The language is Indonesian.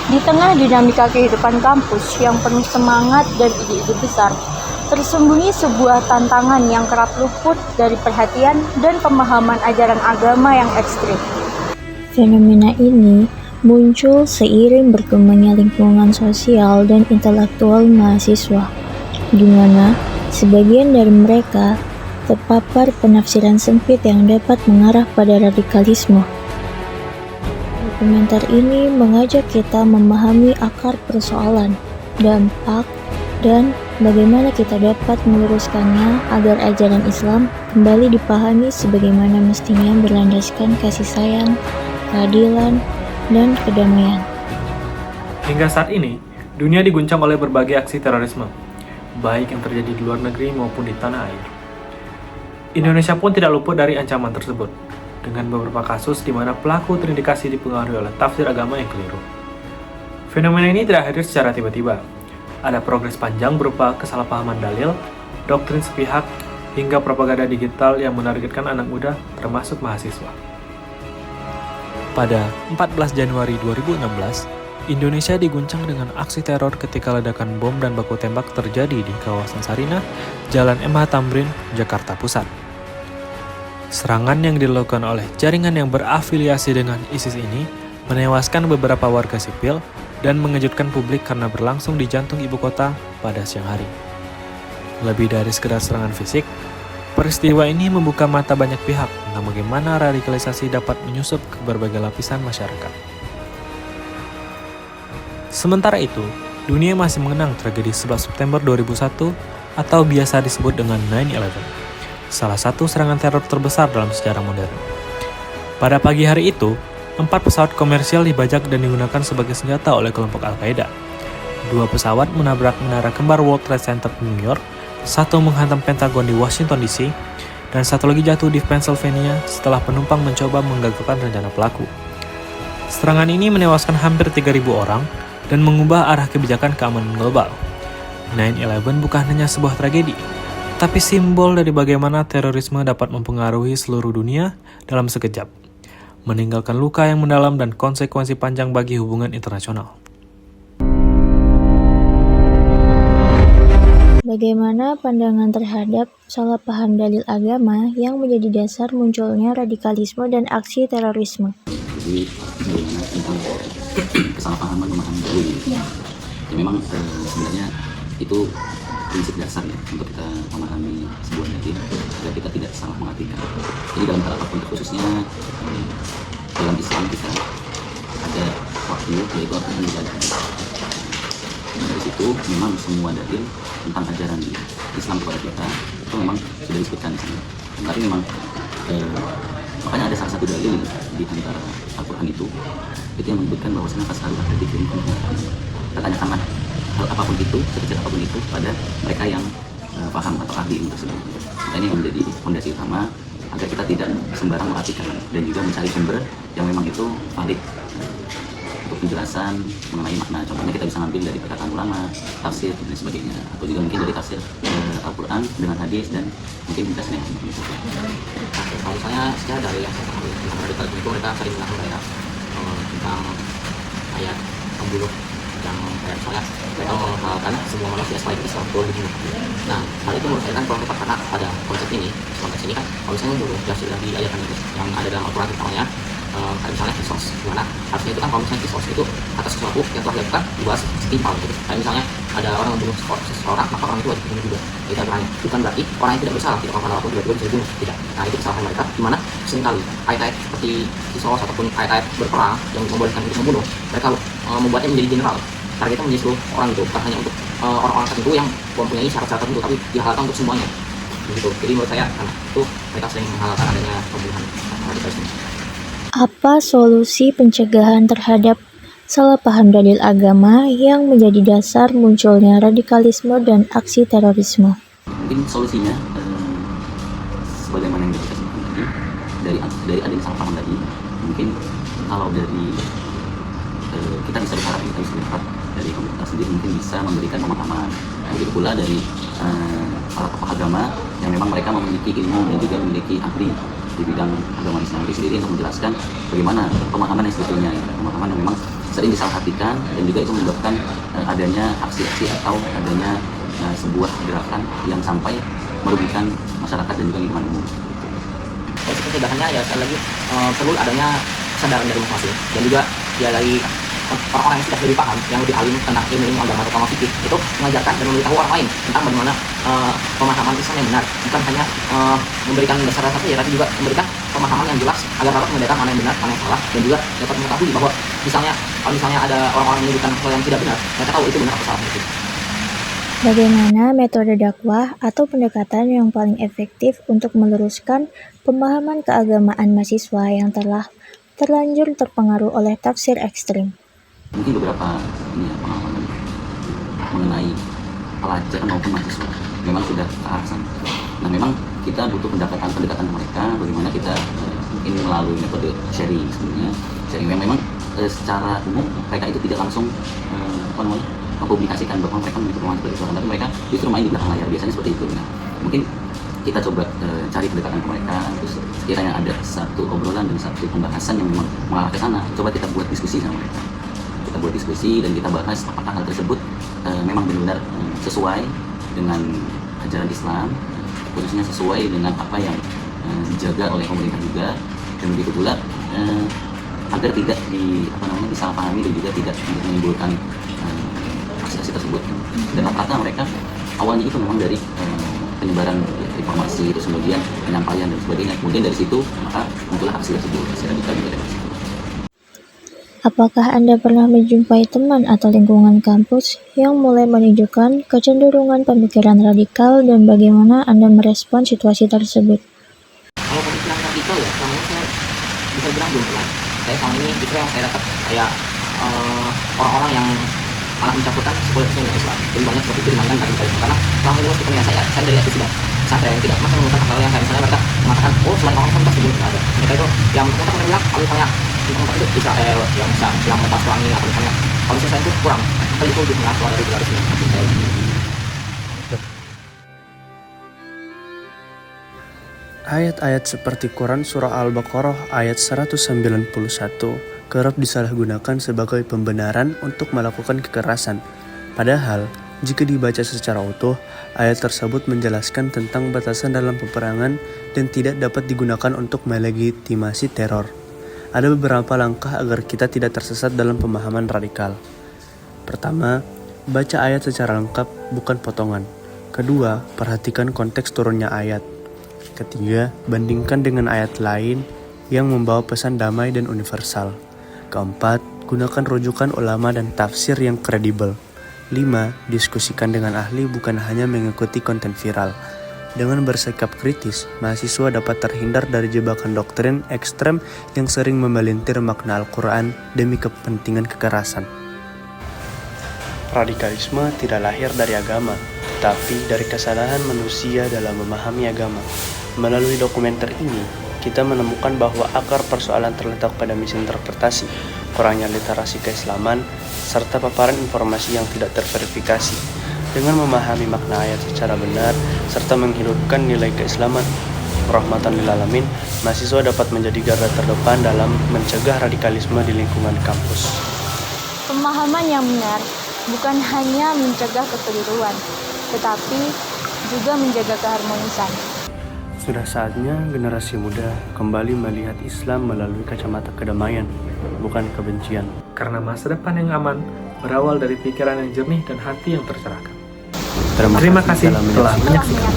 Di tengah dinamika kehidupan kampus yang penuh semangat dan ide-ide besar, tersembunyi sebuah tantangan yang kerap luput dari perhatian dan pemahaman ajaran agama yang ekstrim. Fenomena ini muncul seiring berkembangnya lingkungan sosial dan intelektual mahasiswa, di mana sebagian dari mereka terpapar penafsiran sempit yang dapat mengarah pada radikalisme. Komentar ini mengajak kita memahami akar persoalan, dampak, dan bagaimana kita dapat meluruskannya agar ajaran Islam kembali dipahami sebagaimana mestinya berlandaskan kasih sayang, keadilan, dan kedamaian. Hingga saat ini, dunia diguncang oleh berbagai aksi terorisme, baik yang terjadi di luar negeri maupun di tanah air. Indonesia pun tidak luput dari ancaman tersebut, dengan beberapa kasus di mana pelaku terindikasi dipengaruhi oleh tafsir agama yang keliru. Fenomena ini tidak hadir secara tiba-tiba. Ada progres panjang berupa kesalahpahaman dalil, doktrin sepihak, hingga propaganda digital yang menargetkan anak muda termasuk mahasiswa. Pada 14 Januari 2016, Indonesia diguncang dengan aksi teror ketika ledakan bom dan baku tembak terjadi di kawasan Sarinah, Jalan MH Tamrin, Jakarta Pusat. Serangan yang dilakukan oleh jaringan yang berafiliasi dengan ISIS ini menewaskan beberapa warga sipil dan mengejutkan publik karena berlangsung di jantung ibu kota pada siang hari. Lebih dari sekedar serangan fisik, peristiwa ini membuka mata banyak pihak tentang bagaimana radikalisasi dapat menyusup ke berbagai lapisan masyarakat. Sementara itu, dunia masih mengenang tragedi 11 September 2001 atau biasa disebut dengan 9/11. Salah satu serangan teror terbesar dalam sejarah modern. Pada pagi hari itu, 4 pesawat komersial dibajak dan digunakan sebagai senjata oleh kelompok Al-Qaeda. 2 pesawat menabrak menara kembar World Trade Center di New York, 1 menghantam Pentagon di Washington DC, dan 1 lagi jatuh di Pennsylvania setelah penumpang mencoba menggagalkan rencana pelaku. Serangan ini menewaskan hampir 3.000 orang dan mengubah arah kebijakan keamanan global. 9/11 bukan hanya sebuah tragedi, tapi simbol dari bagaimana terorisme dapat mempengaruhi seluruh dunia dalam sekejap, meninggalkan luka yang mendalam dan konsekuensi panjang bagi hubungan internasional. Bagaimana pandangan terhadap salah paham dalil agama yang menjadi dasar munculnya radikalisme dan aksi terorisme? Jadi bagaimana tentang kesalahpahaman memahami dalil. Ya memang sebenarnya itu prinsip dasar ya untuk kita memahami sebuah dalil agar kita tidak salah mengartikan. Jadi dalam hal apapun khususnya dalam Islam kita ada wahyu, yaitu Al-Quran dan hadis. Dari situ memang semua dalil tentang ajaran Islam kepada kita itu memang sudah disebutkan di sana. Tapi memang makanya ada salah satu dalil di antara Al-Quran itu yang menyebutkan bahwasanya fasal ada di kirimkan tanyakanlah hal apapun itu, sekecil apapun itu pada mereka yang paham atau ahli ilmu tersebut. Ini menjadi fondasi utama agar kita tidak sembarang mengartikan dan juga mencari sumber yang memang itu valid untuk penjelasan mengenai makna. Contohnya kita bisa ambil dari perkataan ulama, tafsir dan sebagainya, atau juga mungkin dari tafsir Al-Quran dengan hadis dan mungkin penjelasan yang begitu. Kalau misalnya secara dari yang saya pahami tentang radikalisme itu mereka sering mengatakan tentang ayat pembunuh yang kayak misalnya mereka menghalalkan semua manusia selain Islam boleh dibunuh. Nah, hal itu menurut saya kan kurang tepat karena pada konteks ini kan kalau misalnya membunuh jelas sudah diajarkan yang ada dalam Al-Quran misalnya kayak misalnya kisos, dimana harusnya itu kan kalau misalnya kisos itu atas sesuatu yang telah dilakukan dibahas setimpal gitu. Kayak misalnya ada orang membunuh seseorang, maka orang itu wajib dibunuh juga. Itu aturannya. Bukan berarti orang yang tidak bersalah tidak melakukan apapun tiba-tiba bisa dibunuh. Tidak. Nah itu kesalahan mereka. Dimana seringkali ayat-ayat seperti kisos ataupun ayat-ayat berperang yang membolehkan untuk membunuh, mereka membuatnya menjadi general. Targetnya menjadi seluruh orang itu, bukan hanya untuk orang-orang tertentu yang mempunyai syarat-syarat tertentu, tapi dihalalkan untuk semuanya. Begitu. Jadi menurut saya karena itu mereka sering menghalalkan adanya pembunuhan radikalisme. Apa solusi pencegahan terhadap salah paham dalil agama yang menjadi dasar munculnya radikalisme dan aksi terorisme? Mungkin solusinya sebagaimana yang kita sebutkan tadi dari adanya salah paham tadi, mungkin kalau dari kita bisa berharap dari pemerintah sendiri mungkin bisa memberikan pemahaman. Begitu pula dari para tokoh agama yang memang mereka memiliki ilmu dan juga memiliki ahli di bidang agama Islam itu sendiri untuk menjelaskan bagaimana pemahaman yang sebetulnya, pemahaman yang memang sering disalahartikan dan juga itu menyebabkan adanya aksi-aksi atau adanya sebuah gerakan yang sampai merugikan masyarakat dan juga lingkungan umum. Dari pencegahannya ya sekali lagi perlu adanya kesadaran dari masing-masing dan juga ya dari orang-orang yang sudah lebih paham, yang lebih alim tentang ilmu agama atau fikih itu mengajarkan dan memberitahu orang lain tentang bagaimana pemahaman Islam yang benar, bukan hanya memberikan dasar-dasar saja, tapi juga memberikan pemahaman yang jelas agar dapat membedakan mana yang benar, mana yang salah, dan juga dapat mengetahui bahwa kalau misalnya ada orang-orang menyebutkan hal yang tidak benar, mereka tahu itu benar atau salah itu. Bagaimana metode dakwah atau pendekatan yang paling efektif untuk meluruskan pemahaman keagamaan mahasiswa yang telah terlanjur terpengaruh oleh tafsir ekstrim? Mungkin beberapa pengalaman mengenai pelajar maupun mahasiswa memang sudah ke arah sana. Nah, memang kita butuh pendekatan mereka, bagaimana kita mungkin melalui metode sharing sebenarnya. Sharing memang secara umum mereka itu tidak langsung mempublikasikan bahwa mereka memiliki pemahaman seperti itu, tapi mereka justru main di belakang layar, biasanya seperti itu. Nah, mungkin kita coba cari pendekatan ke mereka, terus sekiranya ada satu obrolan dan satu pembahasan yang memang mengarah ke sana, coba kita buat diskusi sama mereka. Kita buat diskusi dan kita bahas apakah hal tersebut memang benar-benar sesuai dengan ajaran Islam, khususnya sesuai dengan apa yang dijaga oleh pemerintah juga, dan begitu pula agar tidak disalahpahami dan juga tidak menimbulkan aksi-aksi tersebut. Dan rata-rata mereka awalnya itu memang dari penyebaran informasi, terus kemudian penyampaian dan sebagainya. Kemudian dari situ maka muncullah aksi tersebut, aksi radikal juga dari situ. Apakah Anda pernah menjumpai teman atau lingkungan kampus yang mulai menunjukkan kecenderungan pemikiran radikal dan bagaimana Anda merespon situasi tersebut? Kalau pemikiran radikal ya, selama ini saya bisa bilang belum pernah. Saya selama ini justru yang saya dapat kayak orang-orang yang malah mencampurkan sekolahnya dengan Islam. Jadi banyak seperti itu dimana radikalisme, karena selama ini sepertinya saya dari itu sudah sampai yang tidak masa menggunakan hal yang kayak misalnya mereka mengatakan selain orang Islam pasti belum ada. Mereka itu yang mereka bilang kalau misalnya itu Israel yang lepas pelangi atau misalnya kalau misalnya itu kurang, tapi itu lebih mengaku dari radikalisme. Ayat-ayat seperti Quran Surah Al-Baqarah ayat 191 kerap disalahgunakan sebagai pembenaran untuk melakukan kekerasan. Padahal, jika dibaca secara utuh, ayat tersebut menjelaskan tentang batasan dalam peperangan dan tidak dapat digunakan untuk melegitimasi teror. Ada beberapa langkah agar kita tidak tersesat dalam pemahaman radikal. Pertama, baca ayat secara lengkap, bukan potongan. Kedua, perhatikan konteks turunnya ayat. Ketiga, bandingkan dengan ayat lain yang membawa pesan damai dan universal. Keempat, gunakan rujukan ulama dan tafsir yang kredibel. 5. Diskusikan dengan ahli, bukan hanya mengikuti konten viral. Dengan bersikap kritis, mahasiswa dapat terhindar dari jebakan doktrin ekstrem yang sering memelintir makna Al-Quran demi kepentingan kekerasan. Radikalisme tidak lahir dari agama, tapi dari kesalahan manusia dalam memahami agama. Melalui dokumenter ini, kita menemukan bahwa akar persoalan terletak pada misinterpretasi, kurangnya literasi keislaman, serta paparan informasi yang tidak terverifikasi. Dengan memahami makna ayat secara benar, serta menghidupkan nilai keislaman, rahmatan lil alamin, mahasiswa dapat menjadi garda terdepan dalam mencegah radikalisme di lingkungan kampus. Pemahaman yang benar bukan hanya mencegah kekeliruan, tetapi juga menjaga keharmonisan. Sudah saatnya generasi muda kembali melihat Islam melalui kacamata kedamaian, bukan kebencian. Karena masa depan yang aman berawal dari pikiran yang jernih dan hati yang tercerahkan. Terima kasih telah menyaksikan.